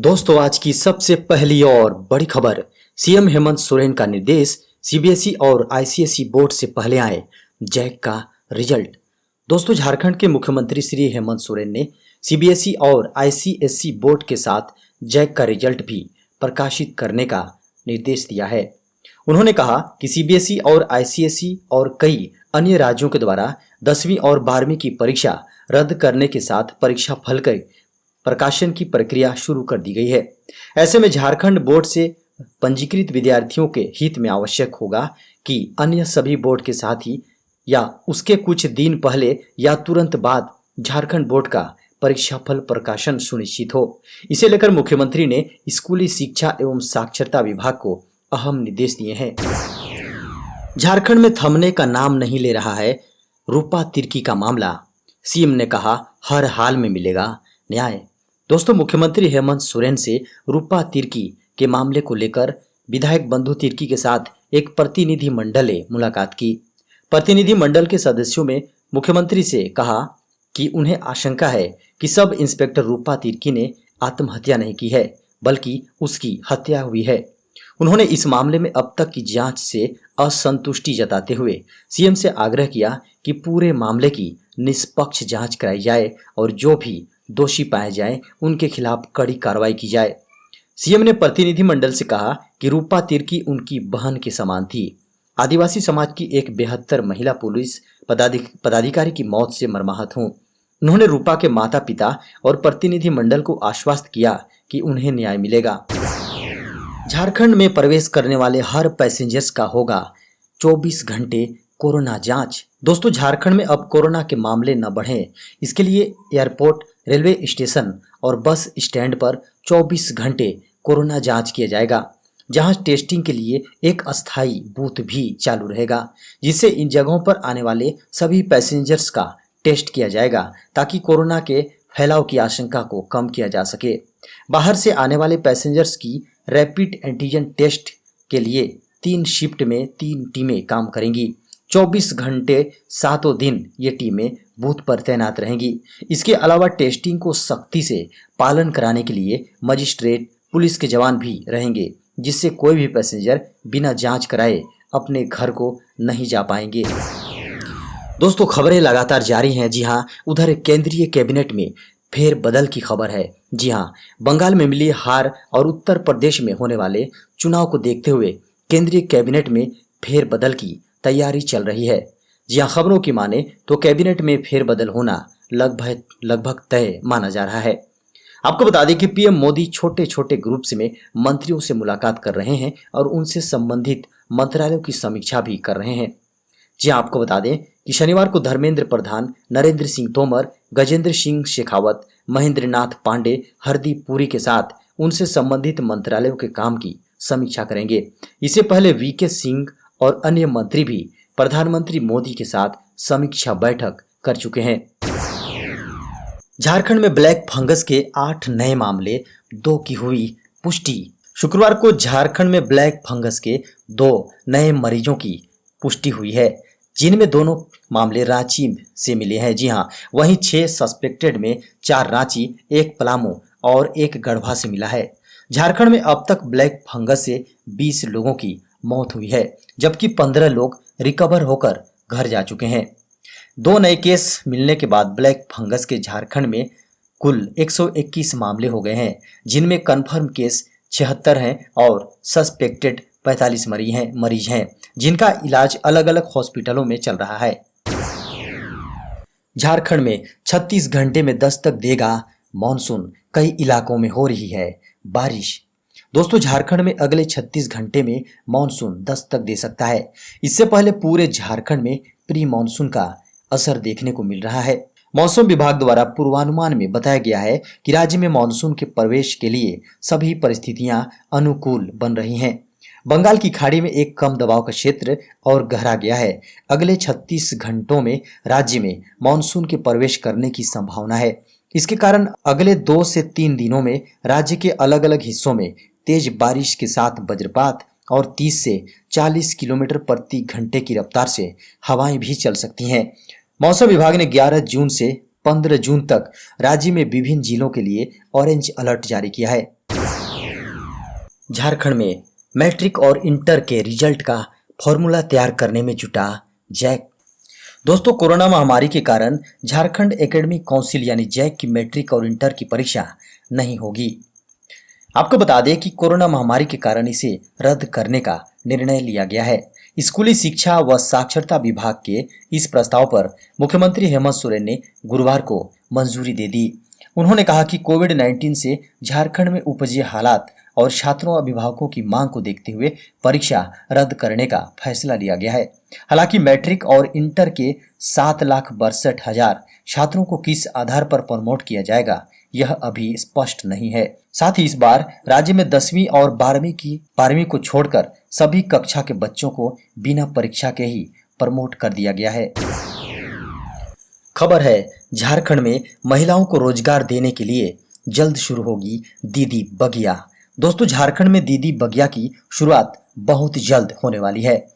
दोस्तों, आज की सबसे पहली और बड़ी खबर। सीएम हेमंत सोरेन का निर्देश, सीबीएसई और आईसीएसई बोर्ड से पहले आए जैक का रिजल्ट। दोस्तों, झारखंड के मुख्यमंत्री श्री हेमंत सोरेन ने सीबीएसई और आईसीएसई बोर्ड के साथ जैक का रिजल्ट भी प्रकाशित करने का निर्देश दिया है। उन्होंने कहा कि सीबीएसई और आईसीएसई और कई अन्य राज्यों के द्वारा 10वीं और 12वीं की परीक्षा रद्द करने के साथ परीक्षा फल के प्रकाशन की प्रक्रिया शुरू कर दी गई है। ऐसे में झारखंड बोर्ड से पंजीकृत विद्यार्थियों के हित में आवश्यक होगा कि अन्य सभी बोर्ड के साथ ही या उसके कुछ दिन पहले या तुरंत बाद झारखंड बोर्ड का परीक्षाफल प्रकाशन सुनिश्चित हो। इसे लेकर मुख्यमंत्री ने स्कूली शिक्षा एवं साक्षरता विभाग को अहम निर्देश दिए हैं। झारखंड में थमने का नाम नहीं ले रहा है रूपा तिर्की का मामला। सीएम ने कहा, हर हाल में मिलेगा न्याय। दोस्तों, मुख्यमंत्री हेमंत सोरेन से रूपा तिर्की के मामले को लेकर विधायक बंधु तिर्की के साथ एक प्रतिनिधि मंडल ने मुलाकात की। प्रतिनिधि मंडल के सदस्यों में मुख्यमंत्री से कहा कि उन्हें आशंका है कि सब इंस्पेक्टर रूपा तिर्की ने आत्महत्या नहीं की है, बल्कि उसकी हत्या हुई है। उन्होंने इस मामले में अब तक की जांच से असंतुष्टि जताते हुए सीएम से आग्रह किया कि पूरे मामले की निष्पक्ष जांच कराई जाए और जो भी दोषी पाए जाए उनके खिलाफ कड़ी कार्रवाई की जाए। सीएम ने प्रतिनिधि मंडल से कहा कि रूपा तिर्की उनकी बहन के समान थी। आदिवासी समाज की एक 72 महिला पुलिस पदाधिकारी की मौत से मर्माहत हूं। उन्होंने रूपा के माता पिता और प्रतिनिधि मंडल को आश्वस्त किया कि उन्हें न्याय मिलेगा। झारखंड में प्रवेश करने वाले हर पैसेंजर्स का होगा 24 घंटे कोरोना जांच। दोस्तों, झारखंड में अब कोरोना के मामले न बढ़ें, इसके लिए एयरपोर्ट, रेलवे स्टेशन और बस स्टैंड पर 24 घंटे कोरोना जांच किया जाएगा, जहां टेस्टिंग के लिए एक अस्थायी बूथ भी चालू रहेगा, जिससे इन जगहों पर आने वाले सभी पैसेंजर्स का टेस्ट किया जाएगा ताकि कोरोना के फैलाव की आशंका को कम किया जा सके। बाहर से आने वाले पैसेंजर्स की रैपिड एंटीजन टेस्ट के लिए 3 शिफ्ट में 3 टीमें काम करेंगी। 24 घंटे 7 दिन ये टीमें बूथ पर तैनात रहेंगी। इसके अलावा टेस्टिंग को सख्ती से पालन कराने के लिए मजिस्ट्रेट, पुलिस के जवान भी रहेंगे, जिससे कोई भी पैसेंजर बिना जांच कराए अपने घर को नहीं जा पाएंगे। दोस्तों, खबरें लगातार जारी हैं। जी हां, उधर केंद्रीय कैबिनेट में फेरबदल की खबर है। जी हां, बंगाल में मिली हार और उत्तर प्रदेश में होने वाले चुनाव को देखते हुए केंद्रीय कैबिनेट में फेरबदल की तैयारी चल रही है। जी हां, खबरों की माने तो कैबिनेट में फेरबदल होना लगभग तय माना जा रहा है। आपको बता दें कि पीएम मोदी छोटे छोटे ग्रुप्स में मंत्रियों से मुलाकात कर रहे हैं और उनसे संबंधित मंत्रालयों की समीक्षा भी कर रहे हैं। जी हां, आपको बता दें कि शनिवार को धर्मेंद्र प्रधान, नरेंद्र सिंह तोमर, गजेंद्र सिंह शेखावत, महेंद्र नाथ पांडे, हरदीप पुरी के साथ उनसे संबंधित मंत्रालयों के काम की समीक्षा करेंगे। इससे पहले वीके सिंह और अन्य मंत्री भी प्रधानमंत्री मोदी के साथ समीक्षा बैठक कर चुके हैं। झारखंड में ब्लैक फंगस के 8 नए मामले, 2 की हुई पुष्टि। शुक्रवार को झारखंड में ब्लैक फंगस के 2 नए मरीजों की पुष्टि हुई है, जिनमें दोनों मामले रांची से मिले हैं। जी हां, वहीं 6 सस्पेक्टेड में 4 रांची, 1 पलामू और 1 गढ़वा से मिला है। झारखंड में अब तक ब्लैक फंगस से 20 लोगों की मौत हुई है, जबकि 15 लोग रिकवर होकर घर जा चुके हैं। 2 नए केस मिलने के बाद ब्लैक फंगस के झारखंड में कुल 121 मामले हो गए हैं, जिनमें कन्फर्म केस 76 हैं और सस्पेक्टेड 45 मरीज हैं, जिनका इलाज अलग अलग हॉस्पिटलों में चल रहा है। झारखंड में 36 घंटे में दस्तक देगा मॉनसून, कई इलाकों में हो रही है बारिश। दोस्तों, झारखंड में अगले 36 घंटे में मॉनसून दस्तक दे सकता है। इससे पहले पूरे झारखंड में प्री मॉनसून का असर देखने को मिल रहा है। मौसम विभाग द्वारा पूर्वानुमान में बताया गया है कि राज्य में मॉनसून के प्रवेश के लिए सभी परिस्थितियां अनुकूल बन रही हैं। बंगाल की खाड़ी में एक कम दबाव का क्षेत्र और गहरा गया है। अगले 36 घंटों में राज्य में मॉनसून के प्रवेश करने की संभावना है। इसके कारण अगले 2 से 3 दिनों में राज्य के अलग अलग हिस्सों में तेज बारिश के साथ वज्रपात और 30 से 40 किलोमीटर प्रति घंटे की रफ्तार से हवाएं भी चल सकती हैं। मौसम विभाग ने 11 जून से 15 जून तक राज्य में विभिन्न जिलों के लिए ऑरेंज अलर्ट जारी किया है। झारखंड में मैट्रिक और इंटर के रिजल्ट का फॉर्मूला तैयार करने में जुटा जैक। दोस्तों, कोरोना महामारी के कारण झारखंड एकेडमिक काउंसिल यानी जैक की मैट्रिक और इंटर की परीक्षा नहीं होगी। आपको बता दें कि कोरोना महामारी के कारण इसे रद्द करने का निर्णय लिया गया है। स्कूली शिक्षा व साक्षरता विभाग के इस प्रस्ताव पर मुख्यमंत्री हेमंत सोरेन ने गुरुवार को मंजूरी दे दी। उन्होंने कहा कि कोविड-19 से झारखंड में उपजे हालात और छात्रों व अभिभावकों की मांग को देखते हुए परीक्षा रद्द करने का फैसला लिया गया है। हालांकि मैट्रिक और इंटर के 7,62,000 छात्रों को किस आधार पर प्रमोट किया जाएगा, यह अभी स्पष्ट नहीं है। साथ ही इस बार राज्य में 10वीं और 12वीं को छोड़कर सभी कक्षा के बच्चों को बिना परीक्षा के ही प्रमोट कर दिया गया है। खबर है, झारखंड में महिलाओं को रोजगार देने के लिए जल्द शुरू होगी दीदी बगिया। दोस्तों, झारखंड में दीदी बगिया की शुरुआत बहुत जल्द होने वाली है।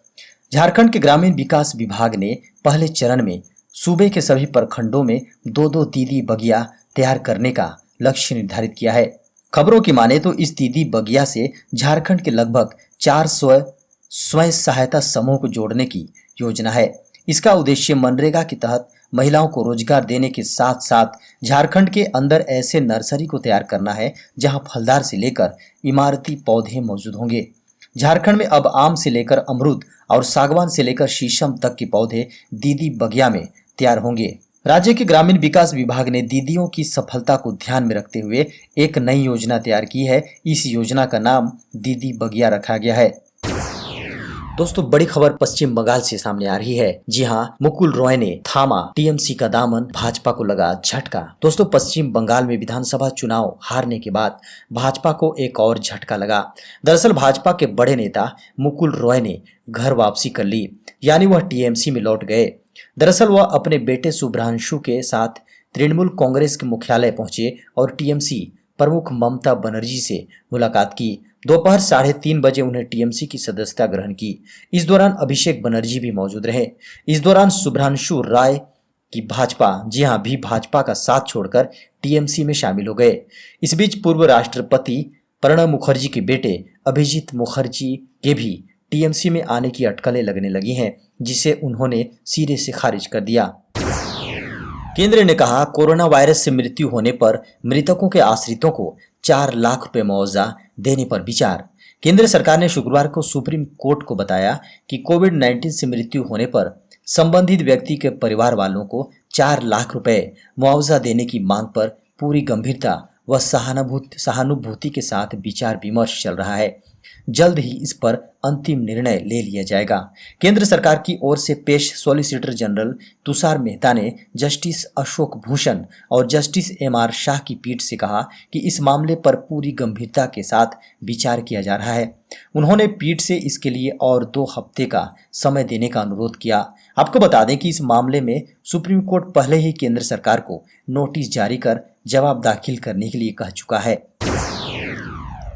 झारखंड के ग्रामीण विकास विभाग ने पहले चरण में सूबे के सभी प्रखंडों में 2-2 दीदी बगिया तैयार करने का लक्ष्य निर्धारित किया है। खबरों की माने तो इस दीदी बगिया से झारखंड के लगभग 400 स्वयं सहायता समूह को जोड़ने की योजना है। इसका उद्देश्य मनरेगा के तहत महिलाओं को रोजगार देने के साथ साथ झारखंड के अंदर ऐसे नर्सरी को तैयार करना है जहां फलदार से लेकर इमारती पौधे मौजूद होंगे। झारखंड में अब आम से लेकर अमरूद और सागवान से लेकर शीशम तक के पौधे दीदी बगिया में तैयार होंगे। राज्य के ग्रामीण विकास विभाग ने दीदियों की सफलता को ध्यान में रखते हुए एक नई योजना तैयार की है। इस योजना का नाम दीदी बगिया रखा गया है। दोस्तों, बड़ी खबर पश्चिम बंगाल से सामने आ रही है। जी हां, मुकुल रॉय ने थामा टीएमसी का दामन, भाजपा को लगा झटका। दोस्तों, पश्चिम बंगाल में विधानसभा चुनाव हारने के बाद भाजपा को एक और झटका लगा। दरअसल भाजपा के बड़े नेता मुकुल रॉय ने घर वापसी कर ली, यानी वह टीएमसी में लौट गए। दरअसल वह अपने बेटे शुभ्रांशु के साथ तृणमूल कांग्रेस के मुख्यालय पहुंचे और टीएमसी प्रमुख ममता बनर्जी से मुलाकात की। दोपहर 3:30 बजे उन्हें टीएमसी की सदस्यता ग्रहण की। इस दौरान अभिषेक बनर्जी भी मौजूद रहे। इस दौरान शुभ्रांशु राय की भाजपा का साथ छोड़कर टीएमसी में शामिल हो गए। इस बीच पूर्व राष्ट्रपति प्रणब मुखर्जी के बेटे अभिजीत मुखर्जी के भी टीएमसी में आने की अटकलें लगने लगी हैं, जिसे उन्होंने सिरे से खारिज कर दिया। केंद्र ने कहा, कोरोना वायरस से मृत्यु होने पर मृतकों के आश्रितों को 4 लाख रुपए मुआवजा देने पर विचार। केंद्र सरकार ने शुक्रवार को सुप्रीम कोर्ट को बताया कि कोविड-19 से मृत्यु होने पर संबंधित व्यक्ति के परिवार वालों को 4 लाख रुपए मुआवजा देने की मांग पर पूरी गंभीरता व सहानुभूति के साथ विचार विमर्श चल रहा है। जल्द ही इस पर अंतिम निर्णय ले लिया जाएगा। केंद्र सरकार की ओर से पेश सॉलिसिटर जनरल तुषार मेहता ने जस्टिस अशोक भूषण और जस्टिस एम.आर. शाह की पीठ से कहा कि इस मामले पर पूरी गंभीरता के साथ विचार किया जा रहा है। उन्होंने पीठ से इसके लिए और 2 हफ्ते का समय देने का अनुरोध किया। आपको बता दें कि इस मामले में सुप्रीम कोर्ट पहले ही केंद्र सरकार को नोटिस जारी कर जवाब दाखिल करने के लिए कह चुका है।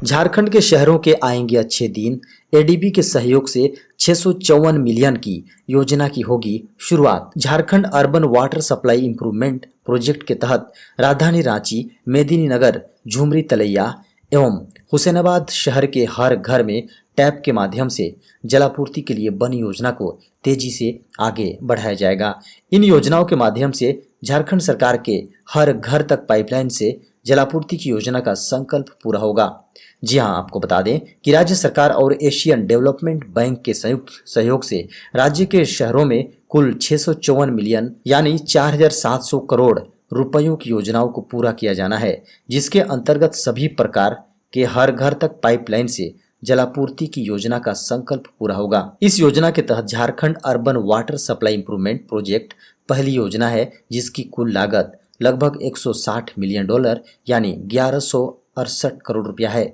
झारखंड के शहरों के आएंगे अच्छे दिन। एडीबी के सहयोग से 654 मिलियन की योजना की होगी शुरुआत। Jharkhand urban water supply improvement project के तहत राजधानी रांची, मेदिनीनगर, झुमरी तलैया एवं हुसैनाबाद शहर के हर घर में टैप के माध्यम से जलापूर्ति के लिए बनी योजना को तेजी से आगे बढ़ाया जाएगा। इन योजनाओं के माध्यम से झारखंड सरकार के हर घर तक पाइपलाइन से जलापूर्ति की योजना का संकल्प पूरा होगा। जी हां, आपको बता दें कि राज्य सरकार और एशियन डेवलपमेंट बैंक के संयुक्त सहयोग से राज्य के शहरों में कुल 654 मिलियन यानी 4,700 करोड़ रुपयों की योजनाओं को पूरा किया जाना है, जिसके अंतर्गत सभी प्रकार के हर घर तक पाइपलाइन से जलापूर्ति की योजना का संकल्प पूरा होगा। इस योजना के तहत Jharkhand urban water supply improvement project पहली योजना है, जिसकी कुल लागत लगभग $160 मिलियन यानी 1168 करोड़ रुपया है।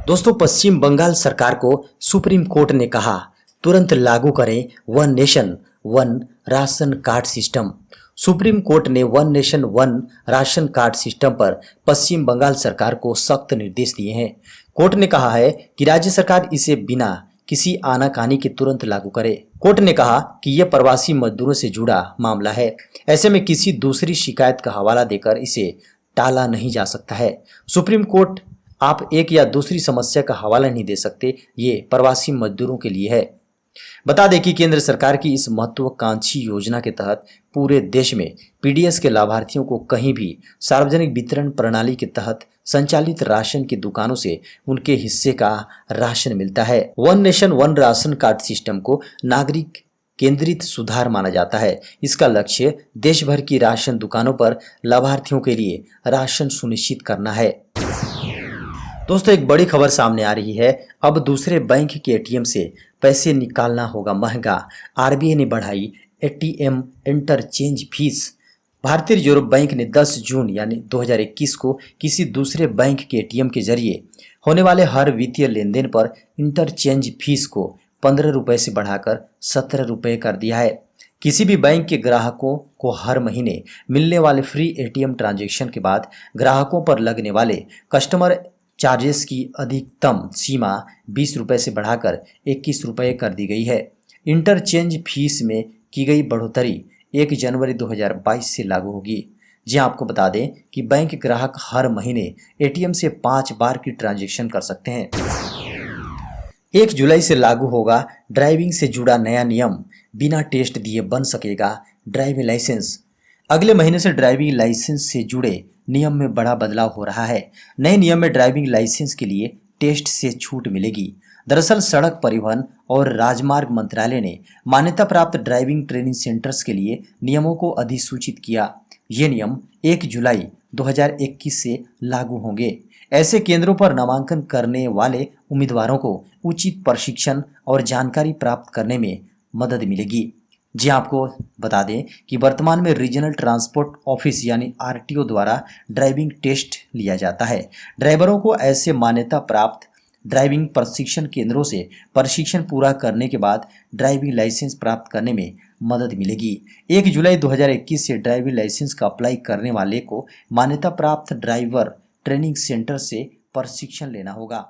दोस्तों, पश्चिम बंगाल सरकार को सुप्रीम कोर्ट ने कहा, तुरंत लागू करें one nation one ration card system. Supreme court ने one nation one ration card system पर पश्चिम बंगाल सरकार को सख्त निर्देश दिए हैं। कोर्ट ने कहा है कि राज्य सरकार इसे बिना किसी आनाकानी के तुरंत लागू करे। कोर्ट ने कहा कि यह प्रवासी मजदूरों से जुड़ा मामला है, ऐसे में किसी दूसरी शिकायत का हवाला देकर इसे टाला नहीं जा सकता है। सुप्रीम कोर्ट आप एक या दूसरी समस्या का हवाला नहीं दे सकते, ये प्रवासी मजदूरों के लिए है। बता दें कि केंद्र सरकार की इस महत्वाकांक्षी योजना के तहत पूरे देश में पीडीएस के लाभार्थियों को कहीं भी सार्वजनिक वितरण प्रणाली के तहत संचालित राशन की दुकानों से उनके हिस्से का राशन मिलता है। One nation one ration card system को नागरिक केंद्रित सुधार माना जाता है। इसका लक्ष्य देश भर की राशन दुकानों पर लाभार्थियों के लिए राशन सुनिश्चित करना है। दोस्तों, एक बड़ी खबर सामने आ रही है। अब दूसरे बैंक के एटीएम से पैसे निकालना होगा महंगा। आरबीआई ने बढ़ाई एटीएम इंटरचेंज फीस। भारतीय रिजर्व बैंक ने 10 जून यानी 2021 को किसी दूसरे बैंक के एटीएम के जरिए होने वाले हर वित्तीय लेन देन पर इंटरचेंज फीस को 15 रुपये से बढ़ाकर 17 रुपये कर दिया है। किसी भी बैंक के ग्राहकों को हर महीने मिलने वाले फ्री एटीएम ट्रांजैक्शन के बाद ग्राहकों पर लगने वाले कस्टमर चार्जेस की अधिकतम सीमा 20 रुपये से बढ़ाकर 21 रुपये कर दी गई है। इंटरचेंज फीस में की गई बढ़ोतरी 1 जनवरी 2022 से लागू होगी। जी आपको बता दें कि बैंक ग्राहक हर महीने एटीएम से 5 बार की ट्रांजैक्शन कर सकते हैं। 1 जुलाई से लागू होगा ड्राइविंग से जुड़ा नया नियम। बिना टेस्ट दिए बन सकेगा ड्राइविंग लाइसेंस। अगले महीने से ड्राइविंग लाइसेंस से जुड़े नियम में बड़ा बदलाव हो रहा है। नए नियम में ड्राइविंग लाइसेंस के लिए टेस्ट से छूट मिलेगी। दरअसल सड़क परिवहन और राजमार्ग मंत्रालय ने मान्यता प्राप्त ड्राइविंग ट्रेनिंग सेंटर्स के लिए नियमों को अधिसूचित किया। ये नियम 1 जुलाई 2021 से लागू होंगे। ऐसे केंद्रों पर नामांकन करने वाले उम्मीदवारों को उचित प्रशिक्षण और जानकारी प्राप्त करने में मदद मिलेगी। जी आपको बता दें कि वर्तमान में रीजनल ट्रांसपोर्ट ऑफिस यानी आरटीओ द्वारा ड्राइविंग टेस्ट लिया जाता है। ड्राइवरों को ऐसे मान्यता प्राप्त ड्राइविंग प्रशिक्षण केंद्रों से प्रशिक्षण पूरा करने के बाद ड्राइविंग लाइसेंस प्राप्त करने में मदद मिलेगी। 1 जुलाई 2021 से ड्राइविंग लाइसेंस का अप्लाई करने वाले को मान्यता प्राप्त ड्राइवर ट्रेनिंग सेंटर से प्रशिक्षण लेना होगा।